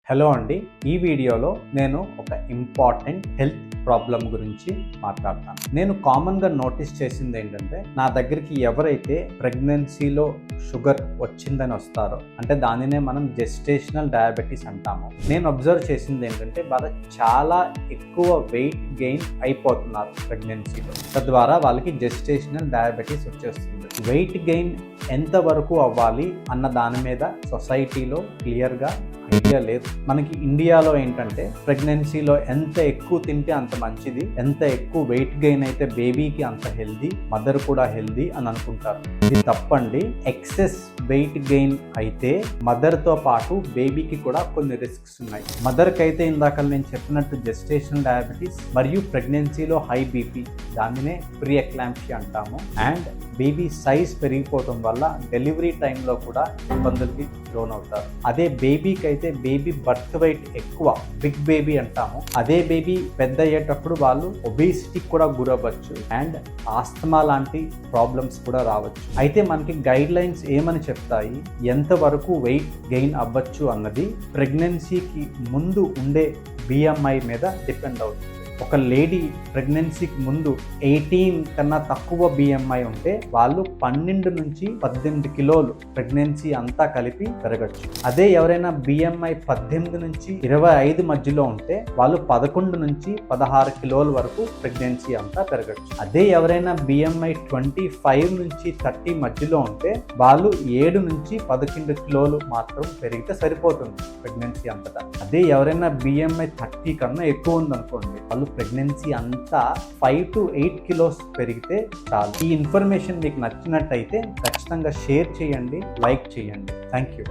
Hello అండి, ఈ వీడియోలో నేను ఒక ఇంపార్టెంట్ హెల్త్ ప్రాబ్లం గురించి మాట్లాడతాను. నేను కామన్గా నోటీస్ చేసింది ఏంటంటే, నా దగ్గరికి ఎవరైతే ప్రెగ్నెన్సీలో షుగర్ వచ్చిందని వస్తారో, అంటే దానినే మనం జెస్టేషనల్ డయాబెటీస్ అంటాము. నేను అబ్జర్వ్ చేసింది ఏంటంటే, వాళ్ళ చాలా ఎక్కువ వెయిట్ గెయిన్ అయిపోతున్నారు ప్రెగ్నెన్సీలో. తద్వారా వాళ్ళకి జెస్టేషనల్ డయాబెటీస్ వచ్చేస్తుంది. వెయిట్ గెయిన్ ఎంతవరకు అవ్వాలి అన్న దాని మీద సొసైటీలో క్లియర్గా ఐడియా లేదు. మనకి ఇండియాలో ఏంటంటే, ప్రెగ్నెన్సీలో ఎంత ఎక్కువ తింటే అంత మంచిది, ఎంత ఎక్కువ వెయిట్ గెయిన్ అయితే బేబీకి అంత హెల్దీ, మదర్ కూడా హెల్దీ అని అనుకుంటారు. ఇది తప్పండి. ఎక్సెస్ వెయిట్ గెయిన్ అయితే మదర్తో పాటు బేబీకి కూడా కొన్ని రిస్క్స్ ఉన్నాయి. మదర్కి అయితే ఇందాక నేను చెప్పినట్టు జెస్టేషనల్ డయాబెటీస్ మరియు ప్రెగ్నెన్సీలో హై బీపీ, దానినే ప్రీ ఎక్లాంప్షియా అంటాము. అండ్ బేబీ సైజ్ పెరిగిపోవడం వల్ల డెలివరీ టైంలో కూడా ఇబ్బందులకి లోనవుతారు. అదే బేబీకి అయితే బేబీ బర్త్ వెయిట్ ఎక్కువ, బిగ్ బేబీ అంటాము. అదే బేబీ పెద్ద అయ్యేటప్పుడు వాళ్ళు ఒబేసిటీకి కూడా గురవ్వచ్చు అండ్ ఆస్తమా లాంటి ప్రాబ్లమ్స్ కూడా రావచ్చు. అయితే మనకి గైడ్ లైన్స్ ఏమని చెప్తాయి, ఎంతవరకు వెయిట్ గెయిన్ అవ్వచ్చు అన్నది ప్రెగ్నెన్సీకి ముందు ఉండే BMI మీద డిపెండ్ అవుతుంది. ఒక లేడీ ప్రెగ్నెన్సీకి ముందు 18 కన్నా తక్కువ BMI ఉంటే వాళ్ళు 12 నుంచి 18 కిలోలు ప్రెగ్నెన్సీ అంతా కలిపి పెరగచ్చు. అదే ఎవరైనా BMI 18 నుంచి 25 మధ్యలో ఉంటే వాళ్ళు 11 నుంచి 16 కిలోల వరకు ప్రెగ్నెన్సీ అంతా పెరగచ్చు. అదే ఎవరైనా BMI 25 నుంచి 30 మధ్యలో ఉంటే వాళ్ళు 7 నుంచి 11 కిలోలు మాత్రం పెరిగితే సరిపోతుంది ప్రెగ్నెన్సీ అంతటా. అదే ఎవరైనా BMI 30 కన్నా ఎక్కువ ఉందనుకోండి, వాళ్ళు ప్రెగ్నెన్సీ అంతా 5 to 8 కిలోస్ పెరిగితే చాలు. ఈ ఇన్ఫర్మేషన్ మీకు నచ్చినట్టయితే ఖచ్చితంగా షేర్ చేయండి, లైక్ చేయండి. Thank you.